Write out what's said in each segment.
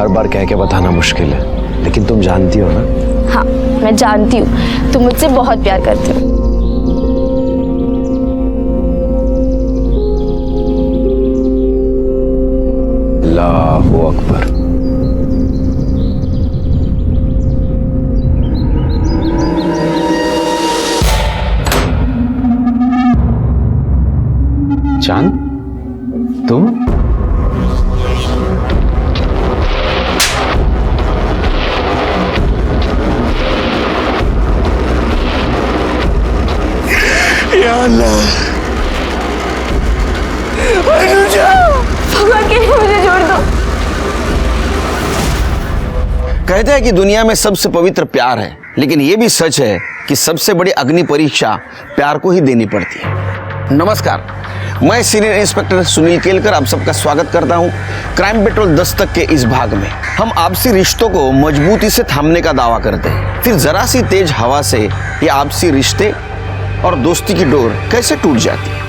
हर बार कह के बताना मुश्किल है, लेकिन तुम जानती हो ना। हाँ, मैं जानती हूँ तुम मुझसे बहुत प्यार करते हो। अल्लाहू अकबर। चांद, तुम? या अल्लाह, भगवान के लिए मुझे छोड़ दो। कहते हैं कि दुनिया में सबसे पवित्र प्यार है, लेकिन यह भी सच है कि सबसे बड़ी अग्नि परीक्षा प्यार को ही देनी पड़ती है। नमस्कार, मैं सीनियर इंस्पेक्टर सुनील केलकर आप सबका स्वागत करता हूं क्राइम पेट्रोल दस्तक के इस भाग में। हम आपसी रिश्तों को मजबूती से थामने का दावा करते हैं, फिर जरा सी तेज हवा से ये आपसी रिश्ते और दोस्ती की डोर कैसे टूट जाती है।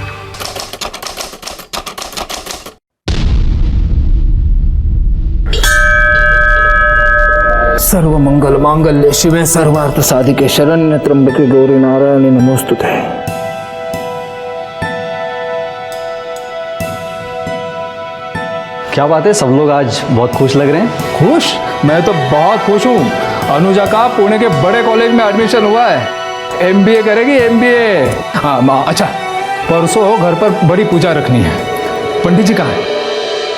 सर्व मंगल मांगल्य शिवे सर्वार्थ साधिके शरण्य त्र्यंबके गौरी नारायणी नमोस्तुते। क्या बात है, सब लोग आज बहुत खुश लग रहे हैं। खुश? मैं तो बहुत खुश हूँ। अनुजा का पुणे के बड़े कॉलेज में एडमिशन हुआ है, एमबीए करेगी, एमबीए। हाँ माँ, अच्छा परसों घर पर बड़ी पूजा रखनी है। पंडित जी कहाँ है?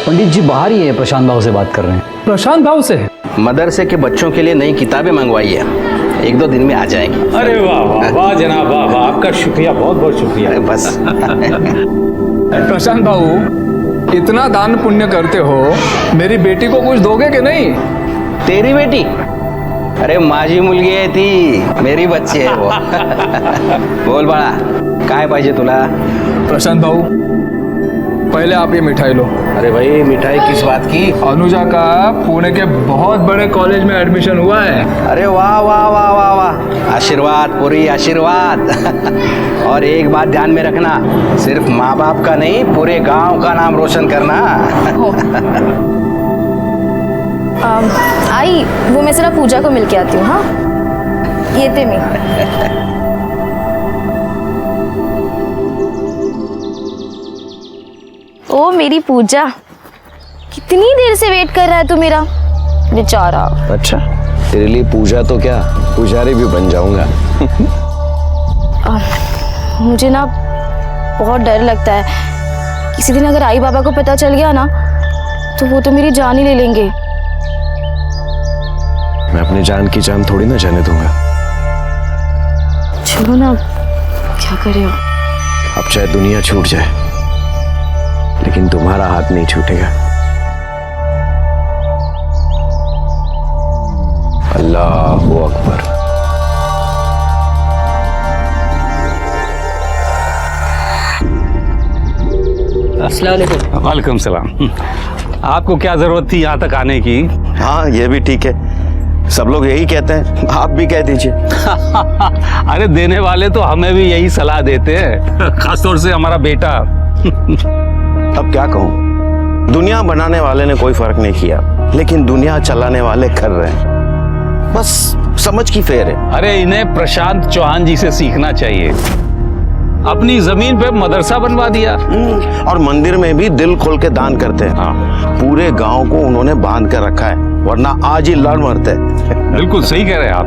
पंडित जी बाहर ही है, प्रशांत भाव से बात कर रहे हैं। प्रशांत भाव से? मदरसे के बच्चों के लिए नई किताबें मंगवाई है, 1-2 दिन में आ जाएंगी। अरे वाह वाह वाह जनाब, वाह वाह, आपका शुक्रिया, बहुत बहुत शुक्रिया। बस प्रशांत भाऊ, इतना दान पुण्य करते हो, मेरी बेटी को कुछ दोगे कि नहीं? तेरी बेटी? अरे माझी मुलगी आहे ती, मेरी बच्ची है वो। बोल बाळा, काय पाहिजे तुला? प्रशांत भाऊ, पहले आप ये मिठाई लो। अरे भाई, मिठाई किस बात की? अनुजा का पुणे के बहुत बड़े कॉलेज में एडमिशन हुआ है। अरे वाह वाह वाह वाह वाह, आशीर्वाद पूरी आशीर्वाद। और एक बात ध्यान में रखना, सिर्फ माँ बाप का नहीं, पूरे गांव का नाम रोशन करना। आई, वो मैं जरा पूजा को मिल के आती हूँ। हाँ, ये थे मैं। ओ मेरी पूजा, कितनी देर से वेट कर रहा है तू मेरा, बेचारा। अच्छा, तेरे लिए पूजा तो क्या, पुजारी भी बन जाऊंगा। मुझे ना बहुत डर लगता है, किसी दिन अगर आई बाबा को पता चल गया ना, तो वो तो मेरी जान ही ले लेंगे। मैं अपनी जान की जान थोड़ी ना जाने दूंगा। चलो ना, क्या करे हो? अब चाहे दुनिया छूट जाए, लेकिन तुम्हारा हाथ नहीं छूटेगा। अल्लाहू अकबर। वालेकुम सलाम। आपको क्या जरूरत थी यहाँ तक आने की? हाँ, ये भी ठीक है, सब लोग यही कहते हैं, आप भी कह दीजिए। अरे देने वाले तो हमें भी यही सलाह देते हैं, खासतौर से हमारा बेटा। अब क्या कहूँ, दुनिया बनाने वाले ने कोई फर्क नहीं किया, लेकिन दुनिया चलाने वाले कर रहे हैं। बस समझ की फेर है। अरे इन्हें प्रशांत चौहान जी से सीखना चाहिए, अपनी जमीन पे मदरसा बनवा दिया। और मंदिर में भी दिल खोल के दान करते हैं। हाँ, पूरे गांव को उन्होंने बांध कर रखा है, वरना आज ही लड़ मरते। बिल्कुल सही कह रहे हैं आप।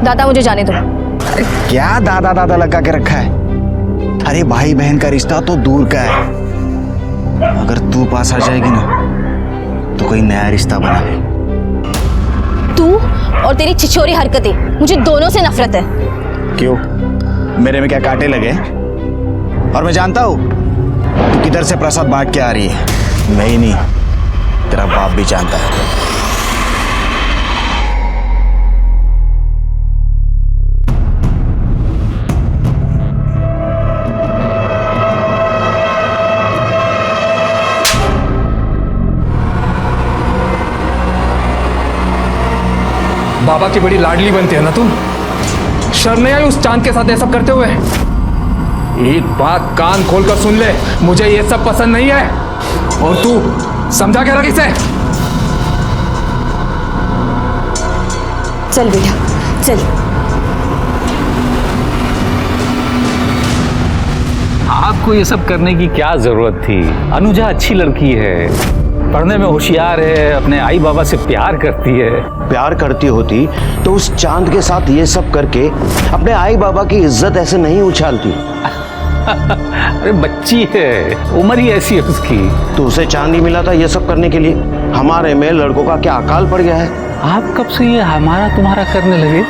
दादा मुझे जाने दो। क्या दादा दादा लगा के रखा है? अरे भाई बहन का रिश्ता तो दूर का है, अगर तू पास आ जाएगी ना तो कोई नया रिश्ता बना ले। तू और तेरी छिछोरी हरकतें, मुझे दोनों से नफरत है। क्यों, मेरे में क्या कांटे लगे? और मैं जानता हूँ तू किधर से प्रसाद बांट के आ रही है, मैं ही नहीं, तेरा बाप भी जानता है। बाबा की बड़ी लाडली बनती है ना तुम। शर्म नहीं आई उस चांद के साथ ये सब करते हुए? एक बात कान खोलकर सुन ले, मुझे ये सब पसंद नहीं है। और तू समझा क्या रख इसे? चल बेटा चल। आपको ये सब करने की क्या जरूरत थी? अनुजा अच्छी लड़की है, पढ़ने में होशियार है, अपने आई बाबा से प्यार करती है। प्यार करती होती तो उस चांद के साथ ये सब करके अपने आई बाबा की इज्जत ऐसे नहीं उछालती। अरे बच्ची है, उम्र ही ऐसी है उसकी। तो उसे चांद ही मिला था ये सब करने के लिए। हमारे में लड़कों का क्या अकाल पड़ गया है? आप कब से ये हमारा तुम्हारा करने लगे?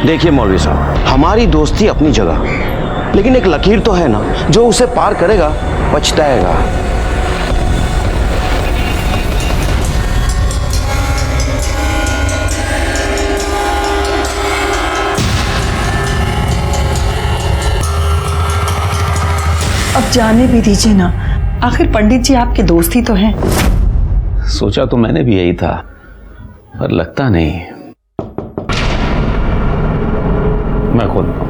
देखिए मौलवी साहब, हमारी दोस्ती अपनी जगह, लेकिन एक लकीर तो है ना, जो उसे पार करेगा पछताएगा। अब जाने भी दीजिए ना, आखिर पंडित जी आपके दोस्त ही तो हैं। सोचा तो मैंने भी यही था, पर लगता नहीं। मैं खोलता हूं।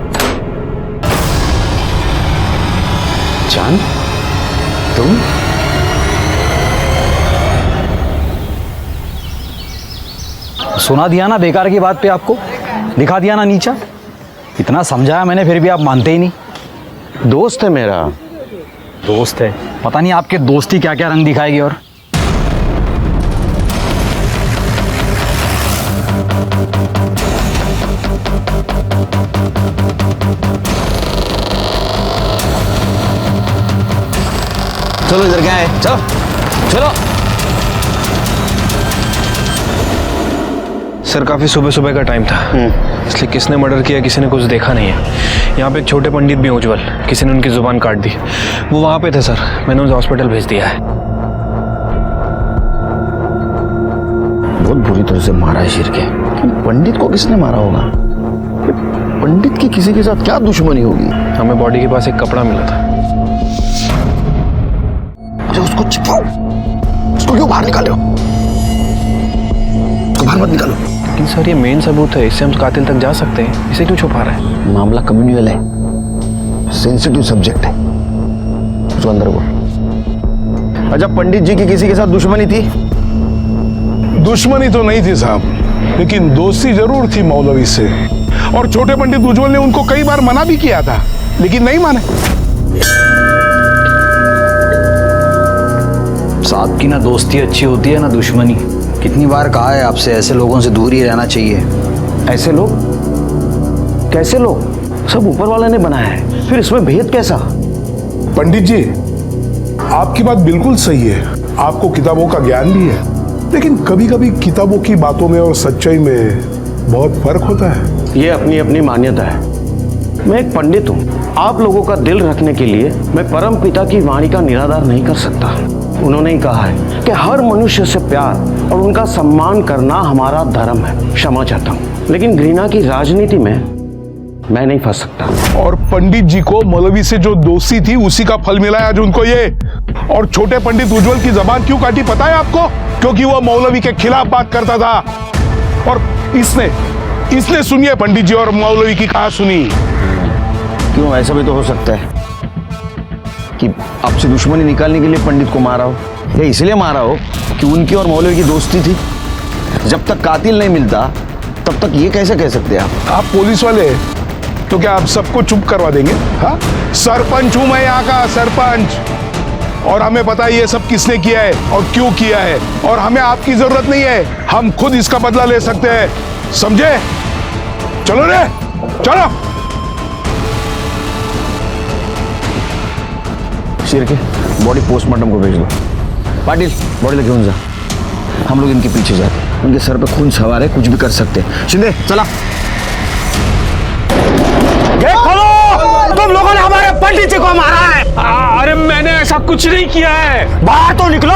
चांद, तुम? सुना दिया ना बेकार की बात पे आपको, दिखा दिया ना नीचा। इतना समझाया मैंने फिर भी आप मानते ही नहीं। दोस्त है मेरा। दोस्त है, पता नहीं आपके दोस्ती क्या क्या रंग दिखाएगी। और चलो इधर क्या है, चलो चलो। सर काफ़ी सुबह सुबह का टाइम था, इसलिए किसने मर्डर किया किसी ने कुछ देखा नहीं है। यहाँ पे एक छोटे पंडित भी उज्जवल, किसी ने उनकी जुबान काट दी। वो वहाँ पे थे सर, मैंने उन्हें हॉस्पिटल भेज दिया है। बहुत बुरी तरह से मारा है शिर के। पंडित को किसने मारा होगा? पंडित की किसी के साथ क्या दुश्मनी होगी? हमें बॉडी के पास एक कपड़ा मिला था। अरे उसको छिपाओ, उसको क्यों बाहर निकाले हो? उसको बाहर मत निकालो। लेकिन सर ये मेन सबूत है, इससे हम कातिल तक जा सकते हैं, इसे क्यों छुपा रहे हैं? मामला कम्युनल है, सेंसिटिव सब्जेक्ट है, उसको अंदर बोल। अच्छा, पंडित जी की किसी के साथ दुश्मनी थी? दुश्मनी तो नहीं थी साहब, लेकिन दोस्ती जरूर थी मौलवी से। और छोटे पंडित उज्जवल ने उनको कई बार मना भी किया था, लेकिन नहीं माने। साहब की ना दोस्ती अच्छी होती है ना दुश्मनी। कितनी बार कहा है आपसे, ऐसे लोगों से दूर ही रहना चाहिए। ऐसे लोग? कैसे लोग? सब ऊपर वाले ने बनाया है, फिर इसमें भेद कैसा? पंडित जी, आपकी बात बिल्कुल सही है, आपको किताबों का ज्ञान भी है, लेकिन कभी कभी किताबों की बातों में और सच्चाई में बहुत फर्क होता है। ये अपनी अपनी मान्यता है। मैं एक पंडित हूँ, आप लोगों का दिल रखने के लिए मैं परम पिता की वाणी का निराधार नहीं कर सकता। उन्होंने ही कहा है कि हर मनुष्य से प्यार और उनका सम्मान करना हमारा धर्म है। क्षमा चाहता हूँ, लेकिन घृणा की राजनीति में मैं नहीं फंस सकता। और पंडित जी को मौलवी से जो दोस्ती थी उसी का फल मिला है आज उनको ये। और छोटे पंडित उज्जवल की जबान क्यों काटी पता है आपको? क्योंकि वो मौलवी के खिलाफ बात करता था। और इसने सुनिए पंडित जी और मौलवी की कहा सुनी। क्यों, ऐसा भी तो हो सकता है कि आपसे दुश्मनी निकालने के लिए पंडित को मारा हो, या इसलिए मारा हो कि उनकी और मौलवी की दोस्ती थी। जब तक कातिल नहीं मिलता तब तक ये कैसे कह सकते हैं आप पुलिस वाले, तो क्या आप सबको चुप करवा देंगे? हाँ, सरपंच हूं मैं यहाँ का, सरपंच। और हमें पता है ये सब किसने किया है और क्यों किया है, और हमें आपकी जरूरत नहीं है, हम खुद इसका बदला ले सकते हैं, समझे? चलो रे, चलो। शेर के बॉडी पोस्टमार्टम को भेज दो। पाटिल, बॉडी लेके उन जा, हम लोग इनके पीछे जाते हैं। उनके सर पे खून सवार है, कुछ भी कर सकते हैं। शिंदे चला। गेट खोलो! तुम लोगों ने हमारे पंडित जी को मारा है। अरे मैंने ऐसा कुछ नहीं किया है। बाहर तो निकलो,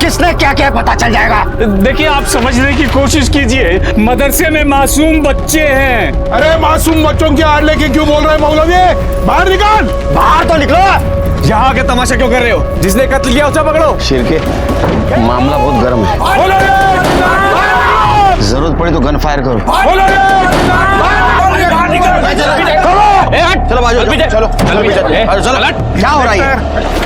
किसने क्या क्या पता चल जाएगा। देखिए, आप समझने की कोशिश कीजिए, मदरसे में मासूम बच्चे हैं। अरे मासूम बच्चों की आड़ लेके क्यों बोल रहे हैं मौलवी? बाहर निकाल, बाहर तो निकलो। यहाँ के तमाशा क्यों कर रहे हो? जिसने कत्ल किया उसे पकड़ो। शेर के मामला बहुत गर्म है, जरूरत पड़ी तो गन फायर करो। चलो बाजू, चलो चलो। क्या हो रहा है?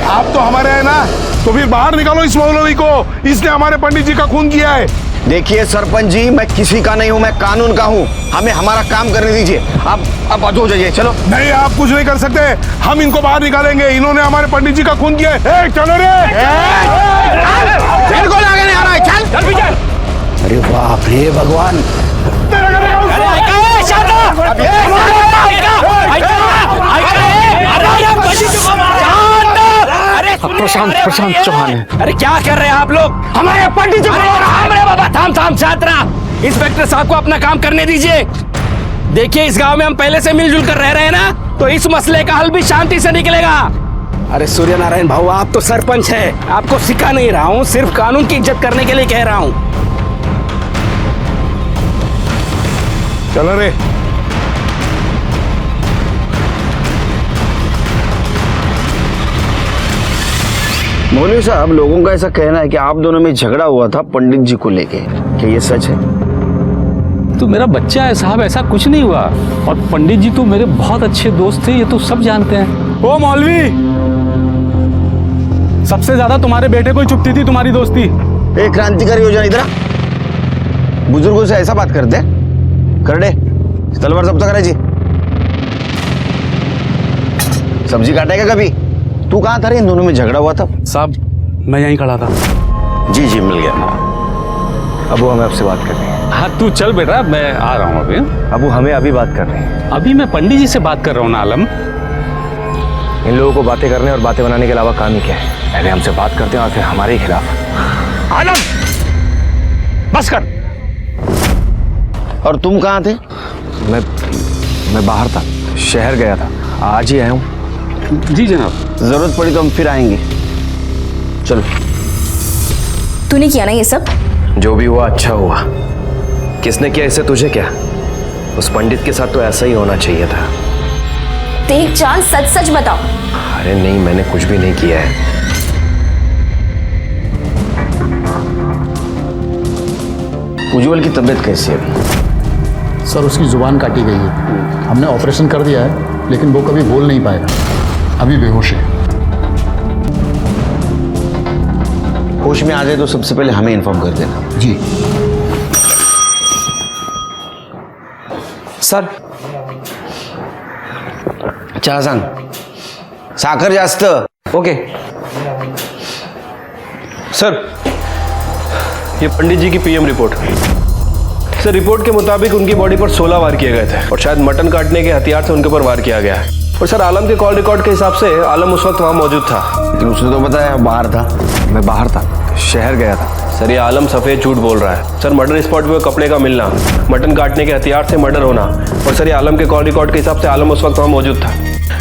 आप तो हमारे हैं ना, तो फिर बाहर निकालो इस मौलवी को, इसने हमारे पंडित जी का खून किया है। देखिए सरपंच जी, मैं किसी का नहीं हूँ, मैं कानून का हूँ। हमें हमारा काम करने दीजिए। आप बाजू हो जाइए। चलो। नहीं, आप कुछ नहीं कर सकते, हम इनको बाहर निकालेंगे। इन्होंने हमारे पंडित जी का खून किया है। चलो रे, बिल्कुल आगे नहीं आ रहा है। चल पीछे। अरे बाप रे भगवान। प्रशांत चौहान है। अरे क्या कर रहे हैं आप लोग? हमारे पंडित जी हमारे बाबा। थाम छात्रा, इंस्पेक्टर साहब को अपना काम करने दीजिए। देखिए, इस गांव में हम पहले से मिलजुल कर रह रहे हैं ना, तो इस मसले का हल भी शांति से निकलेगा। अरे सूर्य नारायण भाऊ, आप तो सरपंच है, आपको सिखा नहीं रहा हूँ, सिर्फ कानून की इज्जत करने के लिए कह रहा हूँ। चलो रे। मौलवी साहब, लोगों का ऐसा कहना है कि आप दोनों में झगड़ा हुआ था पंडित जी को लेके, क्या ये सच है? तो मेरा बच्चा है साहब, ऐसा कुछ नहीं हुआ। और पंडित जी तो मेरे बहुत अच्छे दोस्त थे, ये तो सब जानते हैं। ओ मौलवी, सबसे ज्यादा तुम्हारे बेटे को ही चुभती थी तुम्हारी दोस्ती। एक क्रांतिकारी योजना इधर बुजुर्गों से ऐसा बात करते कर दे। तलवार सब तक जी। सब्जी काटेगा कभी? तू कहाँ था रे? इन दोनों में झगड़ा हुआ था? साहब, मैं यहीं खड़ा था। जी मिल गया। अब वो हमें आपसे बात करनी है। हाँ तू चल बेटा, मैं आ रहा हूँ अभी। अब वो हमें अभी बात करनी है। अभी मैं पंडित जी से बात कर रहा हूँ ना आलम। इन लोगों को बातें करने और बातें बनाने के अलावा काम ही क्या है? पहले हमसे बात करते हैं और फिर हमारे ही खिलाफ। आलम, बस कर। और तुम कहाँ थे? मैं बाहर था, शहर गया था, आज ही आया हूँ। जी जनाब। जरूरत पड़ी तो हम फिर आएंगे। चलो। तूने किया ना ये सब? जो भी हुआ अच्छा हुआ। किसने किया इसे तुझे क्या? उस पंडित के साथ तो ऐसा ही होना चाहिए था। देख चांद, सच सच बताओ। अरे नहीं, मैंने कुछ भी नहीं किया है। उज्जवल की तबीयत कैसी है अभी? सर, उसकी जुबान काटी गई है। हमने ऑपरेशन कर दिया है, लेकिन वो कभी बोल नहीं पाएगा। अभी बेहोश है। होश में आ जाए तो सबसे पहले हमें इन्फॉर्म कर देना। जी सर। चहा सांग, साखर जास्त। ओके सर, ये पंडित जी की पीएम रिपोर्ट। सर, रिपोर्ट के मुताबिक उनकी बॉडी पर 16 वार किए गए थे और शायद मटन काटने के हथियार से उनके ऊपर वार किया गया है। और सर, आलम के कॉल रिकॉर्ड के हिसाब से आलम उस वक्त वहाँ मौजूद था। लेकिन उसने तो बताया बाहर था। मैं बाहर था, शहर गया था। सर, ये आलम सफ़ेद झूठ बोल रहा है। सर, मर्डर स्पॉट पे कपड़े का मिलना, मटन काटने के हथियार से मर्डर होना, और सर ये आलम के कॉल रिकॉर्ड के हिसाब से आलम उस वक्त वहाँ मौजूद था।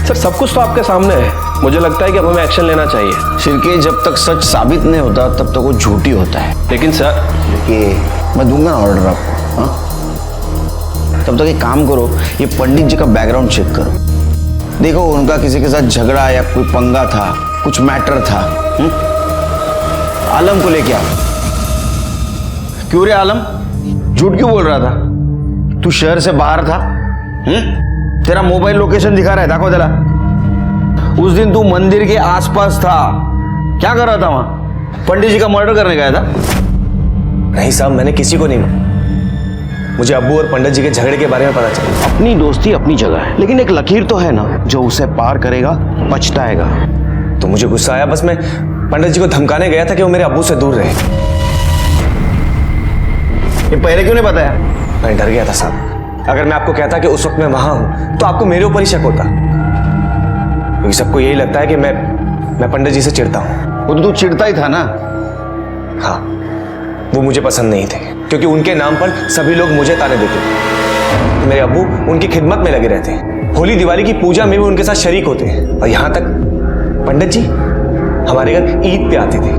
सर, सब कुछ तो आपके सामने है। मुझे लगता है कि अब हमें एक्शन लेना चाहिए। शिरके, जब तक सच साबित नहीं होता तब तक वो झूठी होता है। लेकिन सर, देखिए, मैं दूंगा ना ऑर्डर आपको। हाँ, तब तक एक काम करो, ये पंडित जी का बैकग्राउंड चेक करो। देखो उनका किसी के साथ झगड़ा या कोई पंगा था, कुछ मैटर था। आलम को लेके आओ। क्यों रे आलम, झूठ क्यों बोल रहा था? तू शहर से बाहर था। तेरा मोबाइल लोकेशन दिखा रहा है, दाखव तेरा। उस दिन तू मंदिर के आसपास था, क्या कर रहा था वहां? पंडित जी का मर्डर करने गया था? नहीं साहब, मैंने किसी को नहीं। मुझे अब्बू और पंडित जी के झगड़े के बारे में पता चला। अपनी दोस्ती अपनी जगह है, लेकिन एक लकीर तो है ना, जो उसे पार करेगा पछताएगा। तो मुझे गुस्सा आया, बस मैं पंडित जी को धमकाने गया था कि वो मेरे अब्बू से दूर रहे। ये पहले क्यों नहीं बताया? मैं डर गया था साहब। अगर मैं आपको कहता कि उस वक्त मैं वहां हूं, तो आपको मेरे ऊपर ही शक होता, क्योंकि सबको यही लगता है कि मैं पंडित जी से चिढ़ता हूं। वो तो तू चिढ़ता ही था ना। हाँ, वो मुझे पसंद नहीं थे, क्योंकि उनके नाम पर सभी लोग मुझे ताने देते थे। मेरे अब्बू उनकी खिदमत में लगे रहते, होली दिवाली की पूजा में भी उनके साथ शरीक होते, और यहां तक पंडित जी हमारे घर ईद पे आते थे।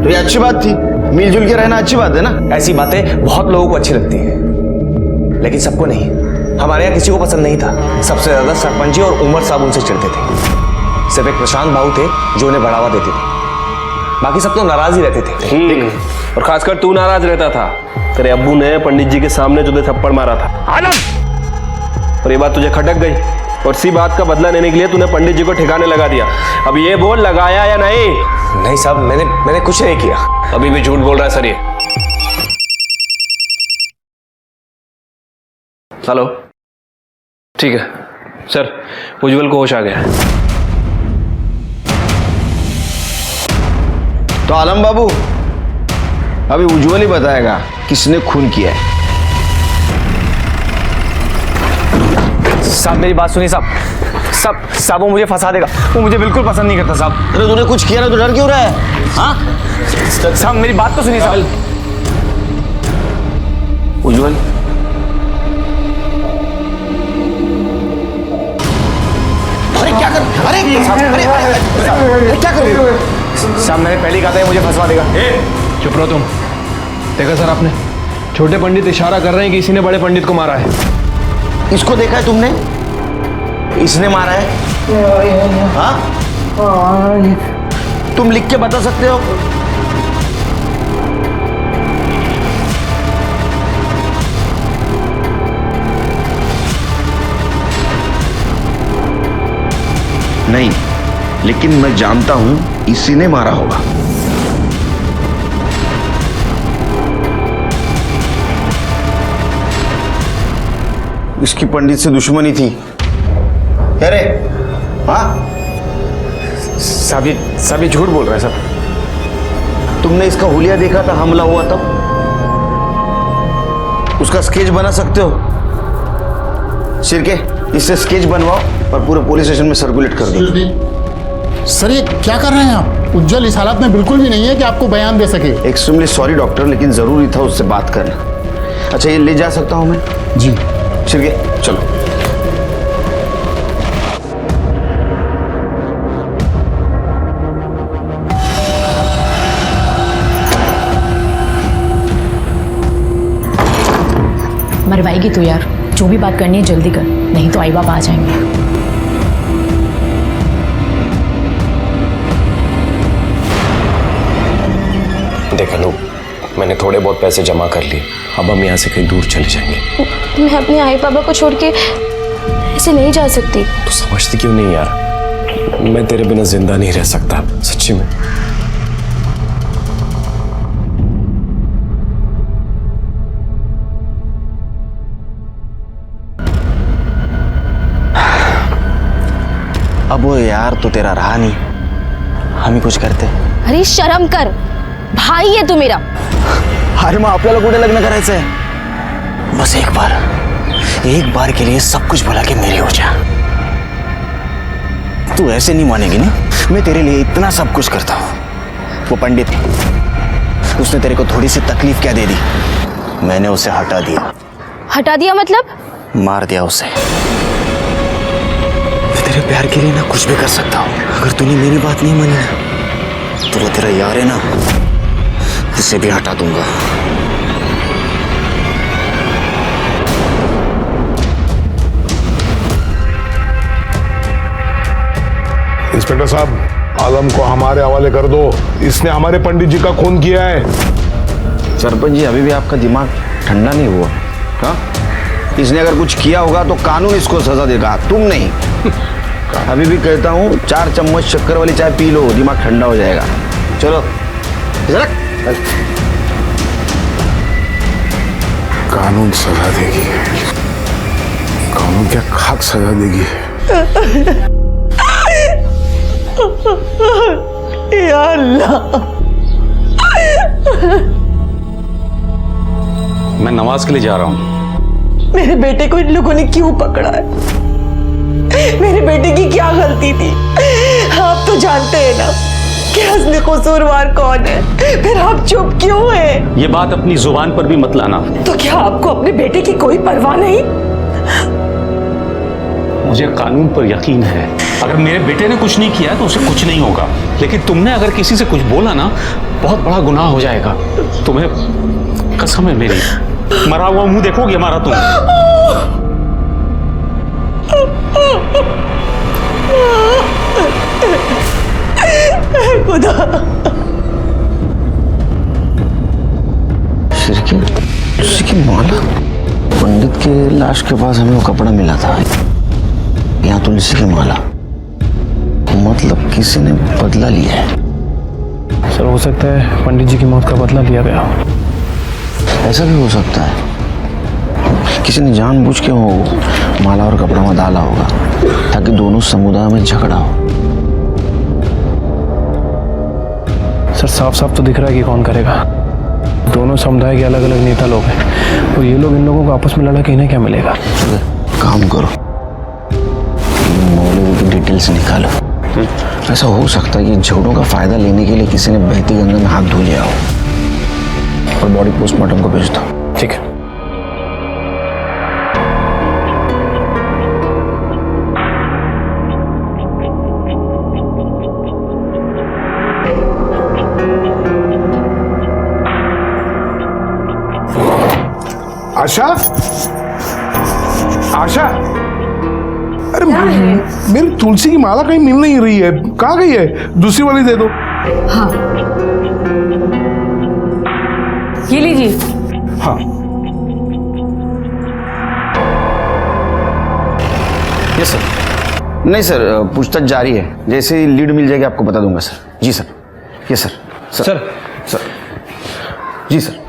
तो ये अच्छी बात थी, मिलजुल के रहना अच्छी बात है ना। ऐसी बातें बहुत लोगों को अच्छी लगती हैं, लेकिन सबको नहीं। हमारे यहाँ किसी को पसंद नहीं था। सबसे ज्यादा सरपंच जी और उमर साहब उनसे चिढ़ते थे। सिर्फ एक प्रशांत बाबू थे जो उन्हें बढ़ावा देते थे, बाकी सब तो नाराज ही रहते थे। और खासकर तू नाराज रहता था। तेरे अब्बू ने पंडित जी के सामने तुझे थप्पड़ मारा था आलम, और ये बात तुझे खटक गई और इसी बात का बदला लेने के लिए तूने पंडित जी को ठिकाने लगा दिया। अब ये बोल, लगाया या नहीं? नहीं साहब, मैंने कुछ नहीं किया। अभी भी झूठ बोल रहा है सर ये। हेलो, ठीक है सर, उज्जवल को होश आ गया है। तो आलम बाबू, अभी उज्जवल ही बताएगा किसने खून किया है। साहब मेरी बात सुनिए साहब, वो मुझे फंसा देगा। वो मुझे बिल्कुल पसंद नहीं करता साहब। अरे तूने कुछ किया ना तो डर क्यों रहा है? हाँ साहब मेरी बात तो सुनिए साहब। उज्जवल, अरे क्या कर, अरे क्या कर रहे हो? साहब मैंने पहले ही कहा था मुझे फंसवा देगा। चुप रहो तुम। देखा सर आपने, छोटे पंडित इशारा कर रहे हैं कि इसी ने बड़े पंडित को मारा है। इसको देखा है तुमने? इसने मारा है? हाँ? तुम लिख के बता सकते हो? नहीं, लेकिन मैं जानता हूं इसी ने मारा होगा। इसकी पंडित से दुश्मनी थी। अरे हाँ साहब ये झूठ बोल रहा है साहब। तुमने इसका हुलिया देखा था हमला हुआ तब? उसका स्केच बना सकते हो? शिरके, इससे स्केच बनवाओ और पूरे पुलिस स्टेशन में सर्कुलेट कर दो। सर ये क्या कर रहे हैं आप? उज्जवल इस हालत में बिल्कुल भी नहीं है कि आपको बयान दे सके। एक्सट्रीमली सॉरी डॉक्टर, लेकिन जरूरी था उससे बात करना। अच्छा, ये ले जा सकता हूं मैं? जी। शिरके चलो। मरवाएगी तो यार, जो भी बात करनी है जल्दी कर, नहीं तो आई बाप आ जाएंगे। देख अनूप, मैंने थोड़े बहुत पैसे जमा कर लिए। अब हम यहाँ से कहीं दूर चले जाएंगे। मैं अपने आई पापा को छोड़ के ऐसे नहीं जा सकती। तू समझती क्यों नहीं यार? मैं तेरे बिना जिंदा नहीं रह सकता, सच्ची में। अब वो यार तो तेरा रहा नहीं, हम ही कुछ करते। अरे शर्म कर, भाई है तू मेरा। अरे मग आपल्याला कुठे लग्न करायचं आहे? बस एक बार के लिए सब कुछ भुला के मेरी हो जा। तू ऐसे नहीं मानेगी ना, मैं तेरे लिए इतना सब कुछ करता हूँ। वो पंडित, उसने तेरे को थोड़ी सी तकलीफ क्या दे दी, मैंने उसे हटा दिया। हटा दिया मतलब? मार दिया उसे। तेरे प्यार के लिए ना कुछ भी कर सकता हूँ। अगर तूने मेरी बात नहीं मानी ना, तो वो तेरा यार है ना, उसे भी हटा दूंगा। इंस्पेक्टर साहब, आलम को हमारे हवाले कर दो। इसने हमारे पंडित जी का खून किया है। सरपंच जी, अभी भी आपका दिमाग ठंडा नहीं हुआ? हाँ, इसने अगर कुछ किया होगा तो कानून इसको सजा देगा, तुम नहीं। अभी भी कहता हूँ 4 चम्मच शक्कर वाली चाय पी लो, दिमाग ठंडा हो जाएगा। चलो कानून सजा देगी। कानून क्या खाक सजा देगी? या अल्लाह। मैं नमाज के लिए जा रहा हूँ। मेरे बेटे को इन लोगों ने क्यों पकड़ा है? मेरे बेटे की क्या गलती थी? आप तो जानते हैं ना कि असली कसूरवार कौन है, फिर आप चुप क्यों हैं? ये बात अपनी जुबान पर भी मत लाना। तो क्या आपको अपने बेटे की कोई परवाह नहीं? मुझे कानून पर यकीन है। अगर मेरे बेटे ने कुछ नहीं किया तो उसे कुछ नहीं होगा, लेकिन तुमने अगर किसी से कुछ बोला ना, बहुत बड़ा गुनाह हो जाएगा। तुम्हें कसम है मेरी, मरा हुआ मुंह देखोगे हमारा तुम। खुदा सिर की तुलसी की माला। पंडित के लाश के पास हमें वो कपड़ा मिला था, यहाँ तुलसी की माला। मतलब किसी ने बदला लिया है। सर हो सकता है पंडित जी की मौत का बदला लिया गया हो। ऐसा भी हो सकता है, किसी ने जानबूझ के वो माला और कपड़ा में डाला होगा ताकि दोनों समुदाय में झगड़ा हो। सर साफ साफ तो दिख रहा है कि कौन करेगा। दोनों समुदाय के अलग अलग नेता लोग हैं, तो ये लोग इन लोगों को आपस में लड़ा के इन्हें क्या मिलेगा। काम करो, मौलवी की डिटेल्स निकालो। ऐसा हो सकता है कि झगड़ों का फायदा लेने के लिए किसी ने बहती गंगा में हाथ धो लिया हो। और बॉडी पोस्टमार्टम को भेज दो। ठीक है। आशा, आशा, अरे मेरी तुलसी की माला कहीं मिल नहीं रही है, कहाँ गई है? दूसरी वाली दे दो। हाँ ये लीजिए। हाँ यस सर। नहीं सर, पूछताछ जारी है, जैसे ही लीड मिल जाएगी आपको बता दूंगा सर। जी सर। Yes sir. सर जी सर।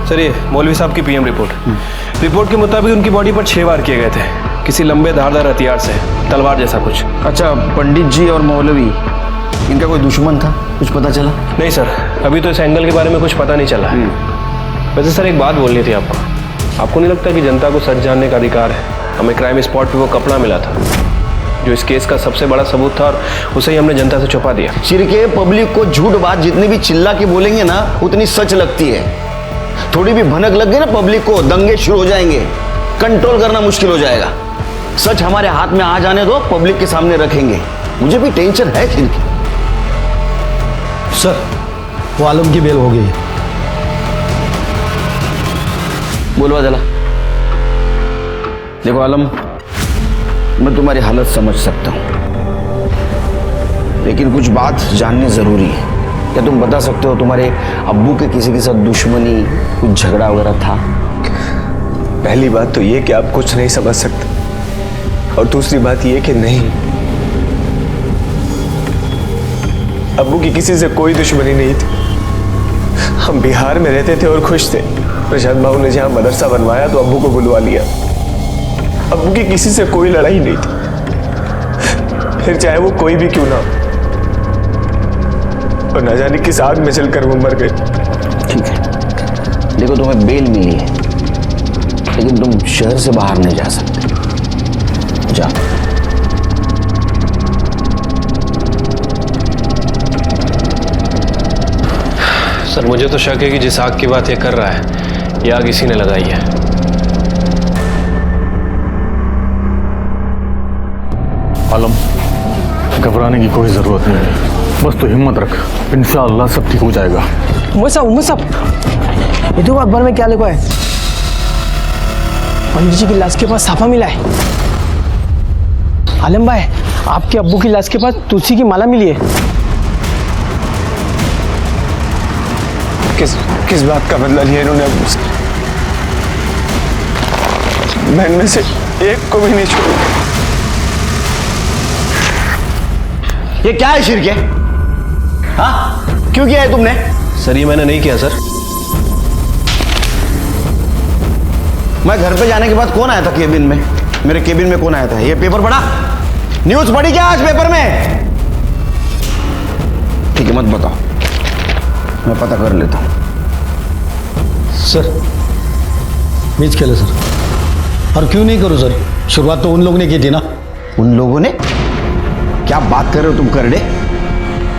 सर ये मौलवी साहब की पीएम रिपोर्ट के मुताबिक उनकी बॉडी पर 6 वार किए गए थे, किसी लंबे धारदार हथियार से, तलवार जैसा कुछ। अच्छा, पंडित जी और मौलवी इनका कोई दुश्मन था, कुछ पता चला? नहीं सर, अभी तो इस एंगल के बारे में कुछ पता नहीं चला है। वैसे सर एक बात बोलनी थी आपको नहीं लगता कि जनता को सच जानने का अधिकार है? हमें क्राइम स्पॉट पे वो कपड़ा मिला था जो इस केस का सबसे बड़ा सबूत था, और उसे ही हमने जनता से छुपा दिया। चिरके पब्लिक को झूठ बात जितनी भी चिल्ला के बोलेंगे ना, उतनी सच लगती है। थोड़ी भी भनक लग गई ना पब्लिक को, दंगे शुरू हो जाएंगे, कंट्रोल करना मुश्किल हो जाएगा। सच हमारे हाथ में आ जाने दो, पब्लिक के सामने रखेंगे। मुझे भी टेंशन है चिरके। सर वो आलम की बेल हो गई। बोलवा जला। देखो आलम, मैं तुम्हारी हालत समझ सकता हूं, लेकिन कुछ बात जाननी जरूरी है। क्या तुम बता सकते हो तुम्हारे अब्बू के किसी के साथ दुश्मनी, कुछ झगड़ा वगैरह था? पहली बात तो ये कि आप कुछ नहीं समझ सकते, और दूसरी बात ये कि नहीं, अब्बू की किसी से कोई दुश्मनी नहीं थी। हम बिहार में रहते थे और खुश थे। प्रशांत बाबू ने जहां मदरसा बनवाया तो अब्बू को बुलवा लिया। अब्बू की किसी से कोई लड़ाई नहीं थी, फिर चाहे वो कोई भी क्यों ना हो। और न जाने किस आग में चलकर वो मर गए। ठीक है, देखो तुम्हें बेल मिली है, लेकिन तुम शहर से बाहर नहीं जा सकते। जा। सर मुझे तो शक है कि जिस आग की बात ये कर रहा है, ये आग इसी ने लगाई है। आलम, घबराने की कोई जरूरत नहीं है, बस तो हिम्मत रख, इंशाअल्लाह सब ठीक हो जाएगा। उमर साहब ये तो अखबार में क्या लिखा है? पंडित जी की लाश के पास साफा मिला है। आलम भाई, आपके अब्बू की लाश के पास तुलसी की माला मिली है। किस बात का बदला लिया इन्होंने अब्बू से? मैं इनमें से एक को भी नहीं छोड़ूंगा। ये क्या है शिरके? हाँ, क्यों किया है तुमने? सर ये मैंने नहीं किया सर। मैं घर पे जाने के बाद कौन आया था केबिन में? मेरे केबिन में कौन आया था? ये पेपर पढ़ा? न्यूज पढ़ी क्या आज पेपर में? ठीक है, मत बताओ, मैं पता कर लेता हूं। सर मीच खेले सर, और क्यों नहीं करूं सर? शुरुआत तो उन लोगों ने की थी ना। उन लोगों ने? क्या बात कर रहे हो तुम करड़े?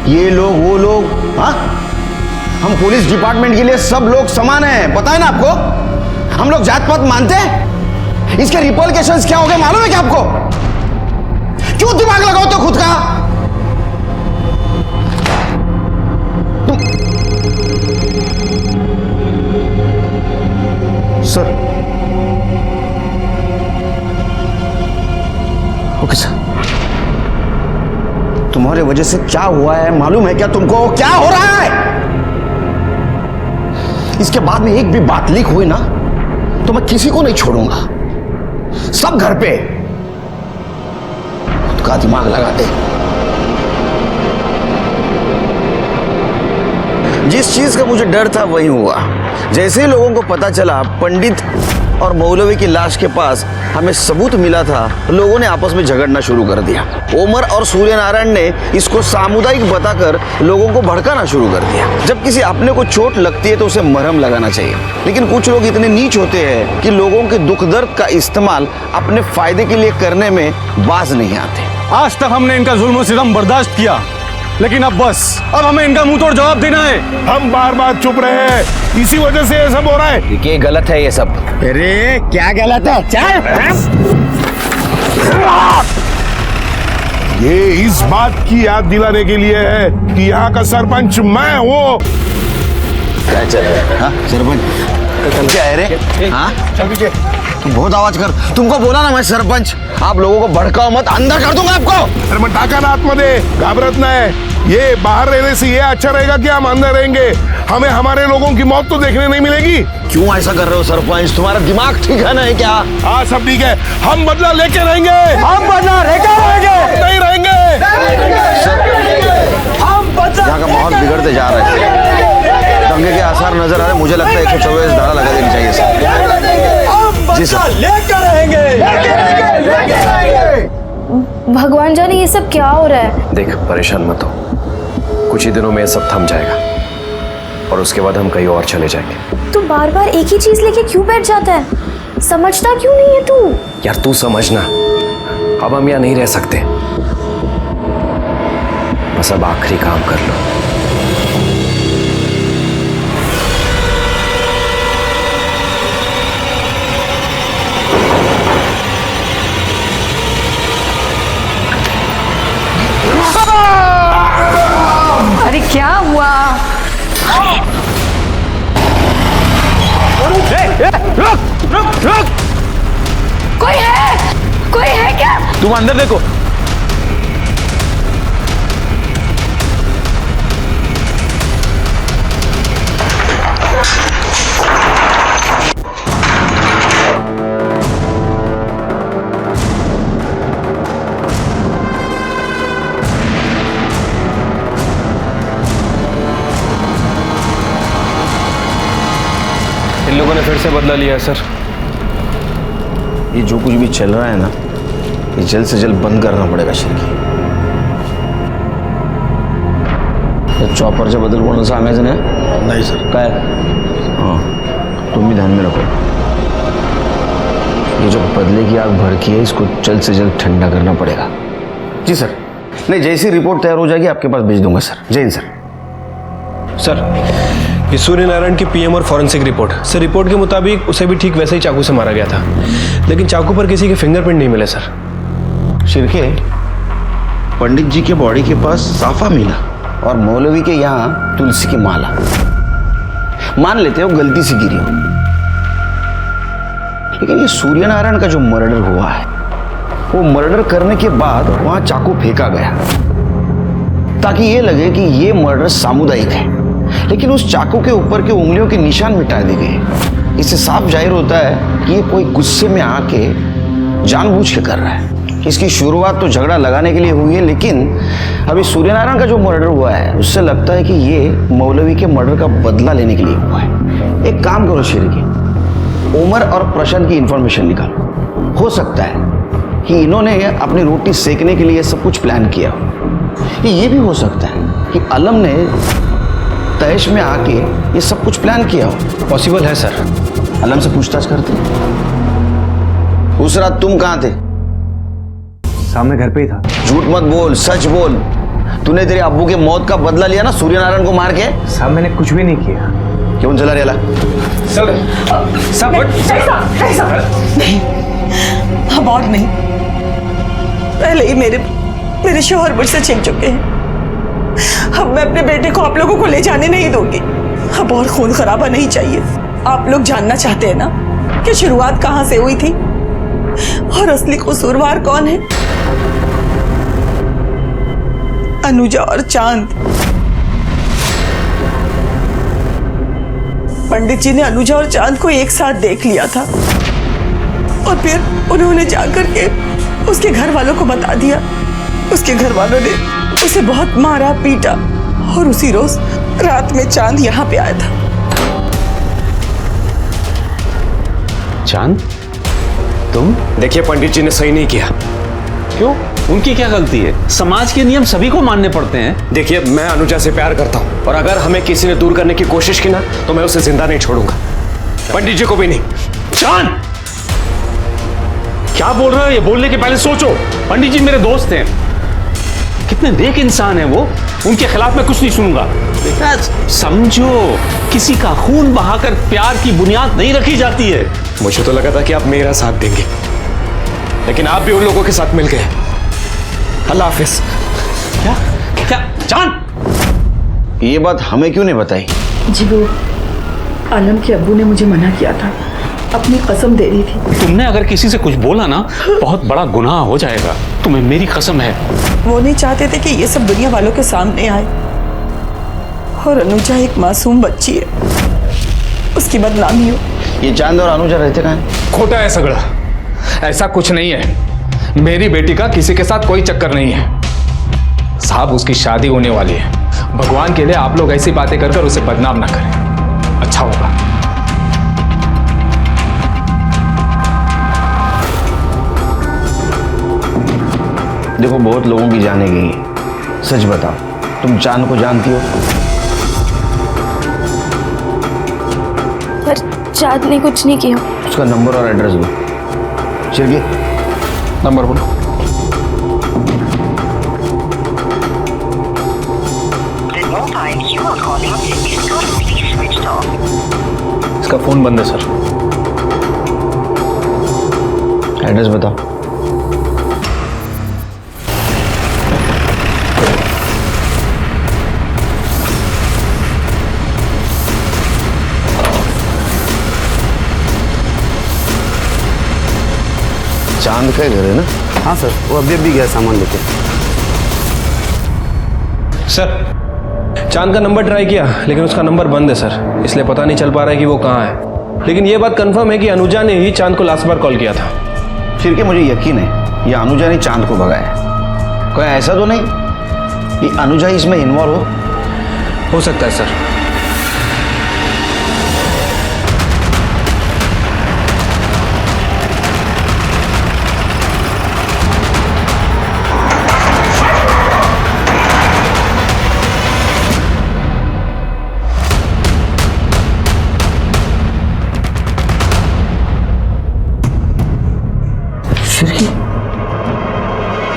ये लोग वो लोग, हाँ? हम पुलिस डिपार्टमेंट के लिए सब लोग समान हैं, पता है ना आपको? हम लोग जात पात मानते हैं? इसके रिपॉर्केशंस क्या हो गए मालूम है क्या आपको? क्यों दिमाग लगाओ तो खुद का? Sir, okay sir. तुम्हारे वजह से क्या हुआ है मालूम है क्या तुमको? क्या हो रहा है? इसके बाद में एक भी बात लीक हुई ना तो मैं किसी को नहीं छोड़ूंगा। सब घर पे खुद का दिमाग लगाते। जिस चीज का मुझे डर था वही हुआ। जैसे ही लोगों को पता चला पंडित और मौलवी की लाश के पास हमें सबूत मिला था, लोगों ने आपस में झगड़ना शुरू कर दिया। ओमर और सूर्यनारायण ने इसको सामुदायिक बताकर लोगों को भड़काना शुरू कर दिया। जब किसी अपने को चोट लगती है तो उसे मरहम लगाना चाहिए, लेकिन कुछ लोग इतने नीच होते हैं कि लोगों के दुख दर्द का इस्तेमाल अपने फायदे के लिए करने में बाज नहीं आते। आज तक हमने इनका जुल्म सितम बर्दाश्त किया, लेकिन अब बस, अब हमें इनका मुंह तोड़ जवाब देना है। हम बार बार चुप रहे हैं, इसी वजह से ये सब हो रहा है। ये गलत है ये सब। अरे क्या गलत है? चल। ये इस बात की याद दिलाने के लिए है कि यहाँ का सरपंच मैं हूँ। क्या चल रहा है? हाँ सरपंच क्या है रे? हाँ तुम बहुत आवाज कर। तुमको बोला ना मैं सरपंच। आप लोगों को भड़काओ मत, अंदर कर दूंगा आपको। अरे मैं टाका ना आत्मदे, घबरात ना है। ये बाहर रहने से ये अच्छा रहेगा कि हम अंदर रहेंगे? हमें हमारे लोगों की मौत तो देखने नहीं मिलेगी। क्यों ऐसा कर रहे हो सरपंच? तुम्हारा दिमाग ठीक है ना क्या? हाँ सब ठीक है, हम बदला लेके रहेंगे। हम बदला लेकर रहेंगे। नहीं रहेंगे। यहाँ का माहौल बिगड़ते जा रहा है, दंगे के आसार नजर आ रहे। मुझे लगता है 124 धारा लगा देनी चाहिए सर। जी सर। लेकर रहेंगे। भगवान जाने ये सब क्या हो रहा है। देख परेशान मत हो, कुछ ही दिनों में ये सब थम जाएगा और उसके बाद हम कहीं और चले जाएंगे। तू बार बार एक ही चीज लेके क्यों बैठ जाता है? समझता क्यों नहीं है तू? यार तू समझना, अब हम यहाँ नहीं रह सकते। बस अब आखिरी काम कर लो। अरे क्या हुआ? कोई है क्या? तुम अंदर देखो। इन लोगों ने फिर से बदला लिया है सर। ये जो कुछ भी चल रहा है ना, ये जल्द से जल्द बंद करना पड़ेगा शिरकी। चॉपरच्या बद्दल कोणाला सांगायचं नाही? नाही सर। काय? हाँ तुम भी ध्यान में रखो। ये जो बदले की आग भड़की है इसको जल्द से जल्द ठंडा करना पड़ेगा। जी सर। नहीं, जैसी रिपोर्ट तैयार हो जाएगी आपके पास भेज दूंगा सर। जय हिंद सर। सर ये सूर्यनारायण की पीएम और फॉरेंसिक रिपोर्ट। सर रिपोर्ट के मुताबिक उसे भी ठीक वैसे ही चाकू से मारा गया था, लेकिन चाकू पर किसी के फिंगरप्रिंट नहीं मिले सर। शिरके, पंडित जी के बॉडी के पास साफा मिला और मौलवी के यहाँ तुलसी की माला। मान लेते हो गलती से गिरी हो, लेकिन ये सूर्यनारायण का जो मर्डर हुआ है वो मर्डर करने के बाद वहां चाकू फेंका गया ताकि ये लगे कि ये मर्डर सामुदायिक है, लेकिन उस चाकू के ऊपर के उंगलियों के निशान मिटा दिए गए। इससे साफ जाहिर होता है कि ये कोई गुस्से में आके जानबूझ के कर रहा है। इसकी शुरुआत तो झगड़ा लगाने के लिए हुई है, लेकिन अभी सूर्यनारायण का जो मर्डर हुआ है उससे लगता है कि ये मौलवी के मर्डर का बदला लेने के लिए हुआ है। एक काम करो शिरकी, उमर और प्रशांत की इंफॉर्मेशन निकालो। हो सकता है कि इन्होंने अपनी रोटी सेकने के लिए सब कुछ प्लान किया हो। ये भी हो सकता है कि अलम ने तैश में आके ये सब कुछ प्लान किया हो। पॉसिबल है सर। अलम से पूछताछ करते। उस रात तुम कहाँ थे? सामने घर पे ही था। झूठ मत बोल, सच बोल। तूने तेरे अब्बू के मौत का बदला लिया ना सूर्यनारायण को मार के? साहब मैंने कुछ भी नहीं किया। क्यों चला रेला? नहीं, अब और नहीं। पहले ही मेरे शौहर मुझसे छिन चुके हैं। अब मैं अपने बेटे को आप लोगों को ले जाने नहीं दूंगी। अब और खून खराबा नहीं चाहिए। आप लोग जानना चाहते हैं ना कि शुरुआत कहां से हुई थी और असली कसूरवार कौन है? अनुजा और चांद। पंडित जी ने अनुजा और चांद को एक साथ देख लिया था और फिर उन्होंने जाकर के उसके घर वालों को बता दिया। उसके घर वालों ने उसे बहुत मारा पीटा और उसी रोज रात में चांद यहाँ पे आया था। चांद, तुम? देखिए पंडित जी ने सही नहीं किया। क्यों? उनकी क्या गलती है? समाज के नियम सभी को मानने पड़ते हैं। देखिए मैं अनुजा से प्यार करता हूं और अगर हमें किसी ने दूर करने की कोशिश की ना तो मैं उसे जिंदा नहीं छोड़ूंगा, पंडित जी को भी नहीं। चांद, क्या बोल रहे हो? ये बोलने के पहले सोचो। पंडित जी मेरे दोस्त हैं, कितने नेक इंसान हैं वो। उनके खिलाफ मैं कुछ नहीं सुनूंगा। बेटा समझो, किसी का खून बहाकर प्यार की बुनियाद नहीं रखी जाती है। मुझे तो लगा था कि आप मेरा साथ देंगे, लेकिन आप भी उन लोगों के साथ मिल गए। अल्लाह हाफिज। क्या क्या चांद, ये बात हमें क्यों नहीं बताई? जी वो आलम के अब्बू ने मुझे मना किया था, अपनी कसम दे दी थी। तुमने अगर किसी से कुछ बोला ना बहुत बड़ा गुनाह हो जाएगा, तुम्हें मेरी कसम है। वो नहीं चाहते थे कि ये सब दुनिया वालों के सामने आए और अनुजा एक मासूम बच्ची है, उसकी बदनामी हो। ये चांद और अनुजा रहते कहाँ हैं? खोटा है सगड़ा, ऐसा कुछ नहीं है। मेरी बेटी का किसी के साथ कोई चक्कर नहीं है साहब। उसकी शादी होने वाली है। भगवान के लिए आप लोग ऐसी बातें कर उसे बदनाम ना करें, अच्छा होगा। देखो बहुत लोगों की जाने गई। सच बताओ, तुम चांद को जानती हो? पर चांद ने कुछ नहीं किया। उसका नंबर और एड्रेस दो। चिरगी, नंबर बोलो। इसका फोन बंद है सर। एड्रेस बताओ। चांद का घर है ना? हाँ सर, वो अभी अभी गया सामान लेके। सर चांद का नंबर ट्राई किया लेकिन उसका नंबर बंद है सर, इसलिए पता नहीं चल पा रहा है कि वो कहाँ है। लेकिन ये बात कंफर्म है कि अनुजा ने ही चांद को लास्ट बार कॉल किया था। फिर के मुझे यकीन है ये अनुजा ने चांद को भगाया। कोई ऐसा तो नहीं कि अनुजा इसमें इन्वॉल्व हो सकता है सर।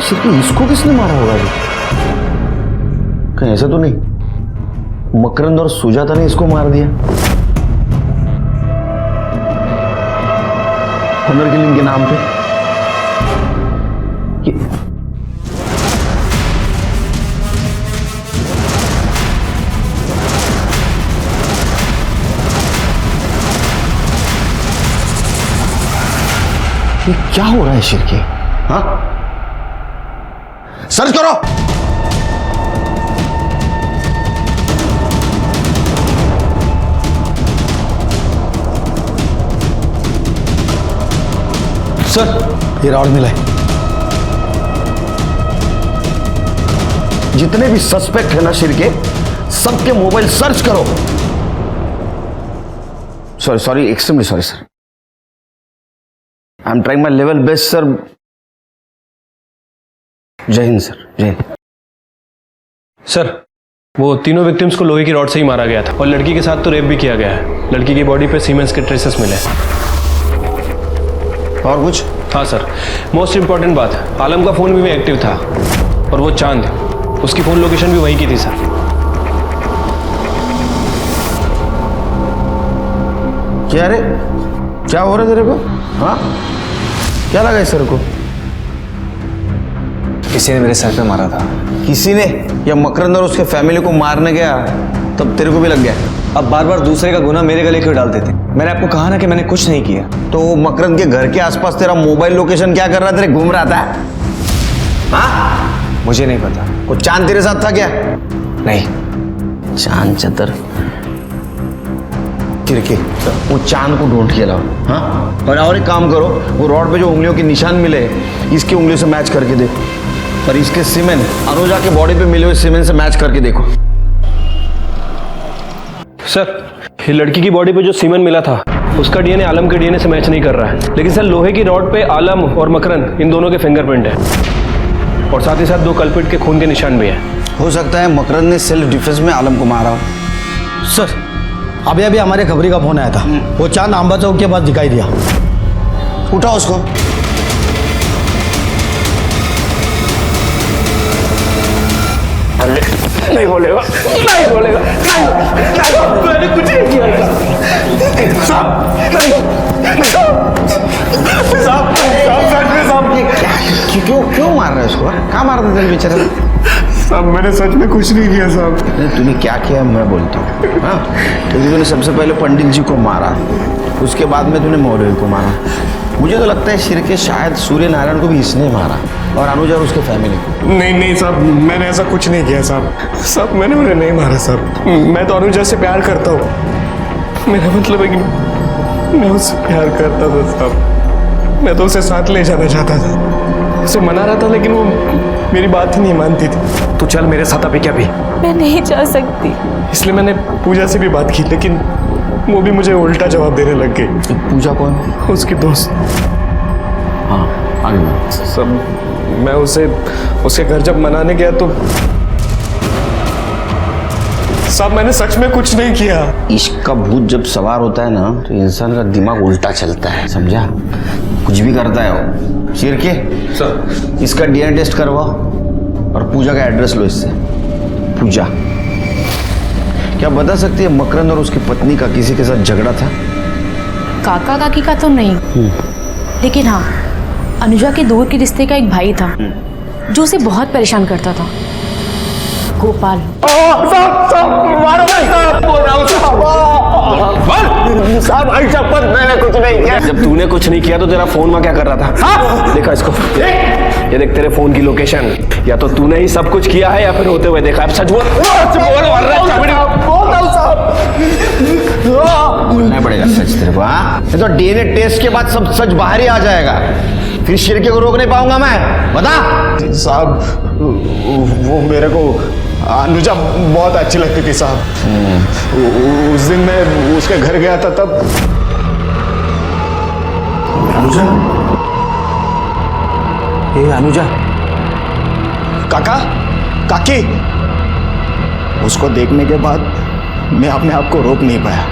सिर्फ इसको किसने मारा होगा अभी? कहीं ऐसा तो नहीं मकरंद और सुजाता ने इसको मार दिया? ऑनर किलिंग के नाम पे ये क्या हो रहा है शिरके? हाँ, सर्च करो। सर ये रॉड मिला है। जितने भी सस्पेक्ट है ना शिरके, सबके मोबाइल सर्च करो। Sorry extremely sorry sir, I am trying my level best sir. जय हिंद सर, जय हिंद। सर वो तीनों विक्टिम्स को लोहे की रॉड से ही मारा गया था और लड़की के साथ तो रेप भी किया गया है। लड़की की बॉडी पे सीमेंस के ट्रेसेस मिले। और कुछ? हाँ सर, मोस्ट इंपॉर्टेंट बात, आलम का फोन भी एक्टिव था और वो चांद, उसकी फोन लोकेशन भी वहीं की थी सर। क्या रे, क्या हो रहा है तेरे को? हाँ, क्या लगा इस सर को? किसी ने मेरे सर पे मारा था। किसी ने? या मकरंद और उसके फैमिली को मारने गया तब तेरे को भी लग गया? अब बार बार दूसरे का गुनाह मेरे गले क्यों डालते थे? मैंने आपको कहा ना कि मैंने कुछ नहीं किया। तो मकरंद के घर के आसपास तेरा मोबाइल लोकेशन क्या कर रहा तेरे घूम रहा था? हाँ, मुझे नहीं पता। वो चांद तेरे साथ था क्या? नहीं। चांद चतर चिरके वो चांद को ढूंढ के लाओ। हाँ, और एक काम करो, वो रॉड पे जो उंगलियों के निशान मिले इसकी उंगलियों से मैच करके देखो, और इसके सीमेंट अनुजा के बॉडी पे मिले हुए सीमेंट से मैच करके देखो। सर, ये लड़की की बॉडी पे जो सीमेंट मिला था उसका डीएनए आलम के डीएनए से मैच नहीं कर रहा है, लेकिन सर लोहे की रॉड पे आलम और मकरन इन दोनों के फिंगरप्रिंट है, और साथ ही साथ 2 कल्प्रिट के खून के निशान भी हैं। हो सकता है मकरन ने सेल्फ डिफेंस में आलम को मारा हो। सर अभी अभी हमारे खबरी का फोन आया था, वो चांद आंबा चौक के पास दिखाई दिया। उठाओ उसको। नहीं बोलेगा, नहीं बोलेगा, मैंने कुछ नहीं किया। क्यों मार रहे हो उसको? कहाँ मार रहे थे बेचारे? साहब मैंने सच में कुछ नहीं किया साहब। तूने क्या किया मैं बोलता हूँ। हाँ, क्योंकि तूने सबसे पहले पंडित जी को मारा, उसके बाद में तूने मौलवी को मारा। मुझे तो लगता है शिरके शायद सूर्य नारायण को भी इसने मारा, और अनुजा और उसके फैमिली को। नहीं साहब, मैंने ऐसा कुछ नहीं किया साहब। साहब मैंने उन्हें नहीं मारा साहब। मैं तो अनुजा से प्यार करता हूँ। मेरा मतलब है कि मैं उससे प्यार करता था साहब। मैं तो उसे साथ ले जाना चाहता था, उसे मना रहा था, लेकिन वो मेरी बात ही नहीं मानती थी। तो चल मेरे साथ अभी क्या भी। मैं नहीं जा सकती। इसलिए मैंने पूजा से भी बात की, लेकिन वो भी मुझे उल्टा जवाब देने लग गई। पूजा कौन? उसकी दोस्त। हाँ आगे। सब मैं उसके घर जब मनाने गया तो साहब मैंने सच में कुछ नहीं किया। इश्क का भूत जब सवार होता है ना तो इंसान का दिमाग उल्टा चलता है, समझा? कुछ भी करता है वो। शिरके सर, इसका डीएनए टेस्ट करवाओ और पूजा का एड्रेस लो इससे। पूजा, क्या बता सकती है मकरन और उसकी पत्नी का किसी के साथ झगड़ा था? काका काकी का तो नहीं, लेकिन हाँ अनुजा के दूर के रिश्ते का एक भाई था जो उसे बहुत परेशान करता था, गोपाल। साहब ऐसा पद मैंने कुछ नहीं किया। जब तूने कुछ नहीं किया तो तेरा फोन में क्या कर रहा था? देखा इसको, ये देख तेरे फोन की लोकेशन। या तो तूने ही सब कुछ किया है या फिर होते हुए देखा। अब सच बोल। बोलना पड़ेगा सच तेरे को। हाँ, ये तो डीएनए टेस्ट के बाद सब सच बाहर ही आ जाएगा, फिर शिरके को रोक नहीं पाऊंगा मैं। बता। साहब वो मेरे को अनुजा बहुत अच्छी लगती थी साहब। उस दिन मैं उसके घर गया था तब। अनुजा? ये अनुजा? काका, काकी। उसको देखने के बाद मैं अपने आप को रोक नहीं पाया।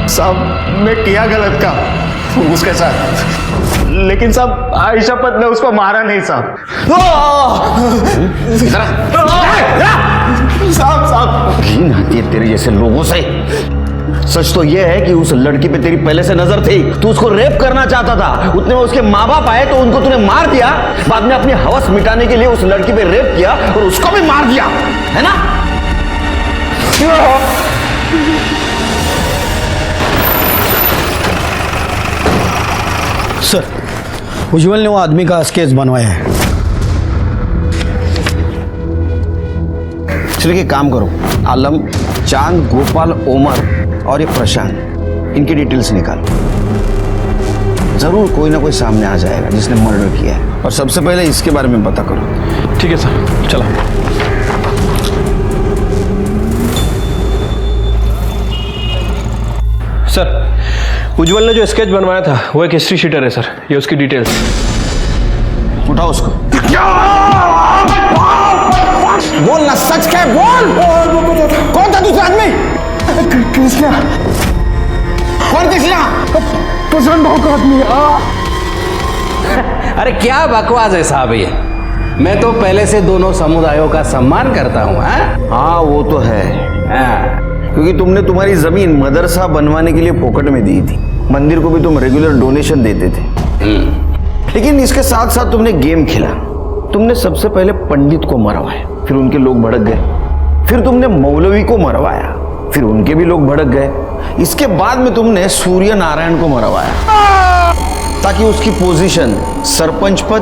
साहब मैं किया गलत का उसके साथ, लेकिन साहब आयशा पत ने उसको मारा नहीं साहब। साहब घिन आती है तेरे जैसे लोगों से। सच तो यह है कि उस लड़की पे तेरी पहले से नजर थी, तू उसको रेप करना चाहता था। उतने में उसके माँ बाप आए तो उनको तूने मार दिया, बाद में अपनी हवस मिटाने के लिए उस लड़की पे रेप किया और उसको भी मार दिया, है ना? सर उज्जवल ने वो आदमी का स्केच बनवाया है। चलिए काम करो, आलम, चांद, गोपाल, ओमर और ये प्रशांत, इनकी डिटेल्स निकालो। जरूर कोई ना कोई सामने आ जाएगा जिसने मर्डर किया है, और सबसे पहले इसके बारे में पता करो। ठीक है सर, चलो। सर उज्जवल ने जो स्केच बनवाया था वो एक हिस्ट्री शीटर है सर, ये उसकी डिटेल्स। उठाओ उसको। बोल ना, सच क्या है, बोल। कौन था दूसरा आदमी? कृष्णा। कौन कृष्णा? प्रशांत भाव का आदमी। अरे क्या बकवास है साहब ये। मैं तो पहले से दोनों समुदायों का सम्मान करता हूँ। हाँ वो तो है, क्योंकि तुमने तुम्हारी जमीन मदरसा बनवाने के लिए फोकट में दी थी, मंदिर को भी तुम रेगुलर डोनेशन देते थे। लेकिन इसके साथ साथ तुमने गेम खेला। तुमने सबसे पहले पंडित को मरवाया, फिर उनके लोग भड़क गए। फिर तुमने मौलवी को मरवाया, फिर उनके भी लोग भड़क गए। इसके बाद में तुमने सूर्य नारायण को मरवाया ताकि उसकी पोजीशन, सरपंच पद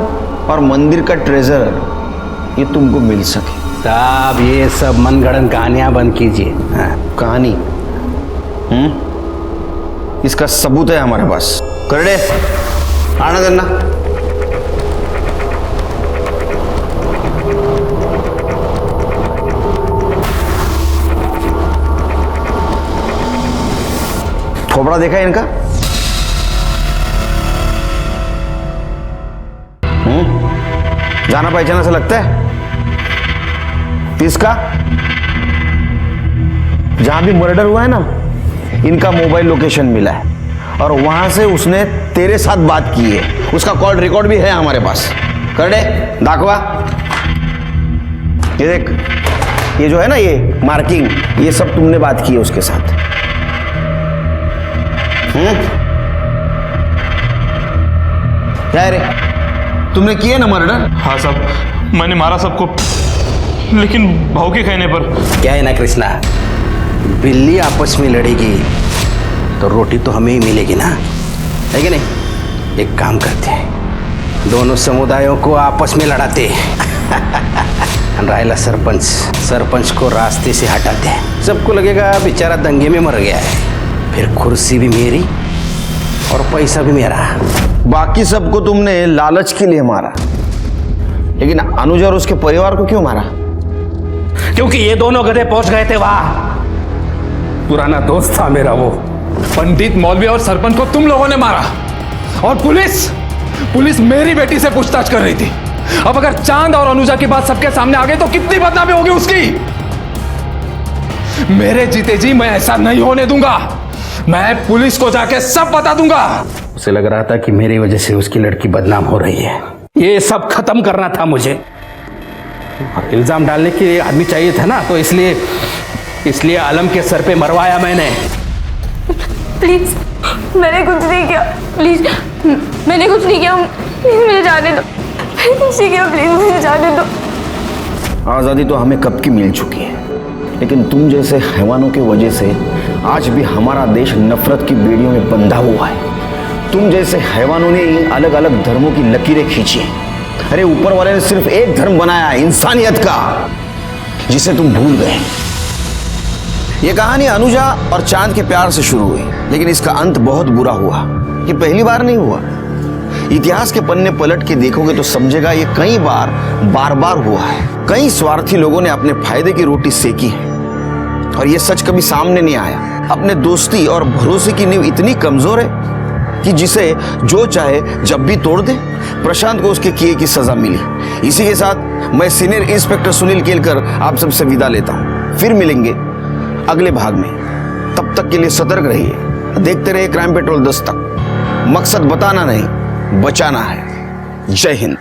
और मंदिर का ट्रेजरर ये तुमको मिल सके। साहब ये सब मनगढ़ंत कहानियां बंद कीजिए। कहानी? इसका सबूत है हमारे पास। करड़े आना देना। थोबड़ा देखा है इनका? जाना पहचाना से लगता है। इसका जहां भी मर्डर हुआ है ना, इनका मोबाइल लोकेशन मिला है और वहां से उसने तेरे साथ बात की है। उसका कॉल रिकॉर्ड भी है हमारे पास। करडे दाखवा। ये देख, ये जो है ना, ये मार्किंग, ये सब तुमने बात की है उसके साथ। क्या है रे, तुमने किया ना मर्डर? हाँ साहब, मैंने मारा सबको, लेकिन भाव के कहने पर। क्या है ना कृष्णा, बिल्ली आपस में लड़ेगी तो रोटी तो हमें ही मिलेगी ना, है कि नहीं? एक काम करते हैं, दोनों समुदायों को आपस में लड़ाते हैं। रायला सरपंच को रास्ते से हटाते हैं। सबको लगेगा बेचारा दंगे में मर गया है, फिर कुर्सी भी मेरी और पैसा भी मेरा। बाकी सबको तुमने लालच के लिए मारा, लेकिन अनुज और उसके परिवार को क्यों मारा? क्योंकि ये दोनों गधे पहुंच गए थे वहां। पुराना दोस्त था मेरा वो। पंडित, मौलवी और सरपंच को तुम लोगों ने मारा, और पुलिस मेरी बेटी से पूछताछ कर रही थी। अब अगर चांद और अनुजा की बात सबके सामने आ गई तो कितनी बदनामी होगी उसकी। मेरे जीते जी मैं ऐसा नहीं होने दूंगा। मैं पुलिस को जाके सब बता दूंगा। उसे लग रहा था कि मेरी वजह से उसकी लड़की बदनाम हो रही है। ये सब खत्म करना था मुझे। इल्जाम डालने के लिए आदमी चाहिए था ना, तो इसलिए आलम के सर पे मरवाया मैंने। प्लीज, मैंने कुछ नहीं किया। प्लीज, मैंने कुछ नहीं किया। प्लीज मुझे जाने दो। मैंने कुछ नहीं किया, प्लीज मुझे जाने दो। आज़ादी तो हमें कब की मिल चुकी है, लेकिन तुम जैसे हैवानों की वजह से आज भी हमारा देश नफरत की बेड़ियों में बंधा हुआ है। तुम जैसे हैवानों ने अलग अलग धर्मों की लकीरें खींची हैं। अरे ऊपर वाले ने सिर्फ एक धर्म बनाया है, इंसानियत का, जिसे तुम भूल गए। ये कहानी अनुजा और चांद के प्यार से शुरू हुई, लेकिन इसका अंत बहुत बुरा हुआ। ये पहली बार नहीं हुआ। इतिहास के पन्ने पलट के देखोगे तो समझेगा ये कई बार हुआ है। कई स्वार्थी लोगों ने अपने फायदे की रोटी सेकी है और ये सच कभी सामने नहीं आया। अपने दोस्ती और भरोसे की नींव इतनी कमजोर है कि जिसे जो चाहे जब भी तोड़ दे। प्रशांत को उसके किए की सजा मिली। इसी के साथ मैं सीनियर इंस्पेक्टर सुनील केलकर आप सबसे विदा लेता हूं। फिर मिलेंगे अगले भाग में। तब तक के लिए सतर्क रहिए। देखते रहिए क्राइम पेट्रोल 10 तक। मकसद बताना नहीं, बचाना है। जय हिंद।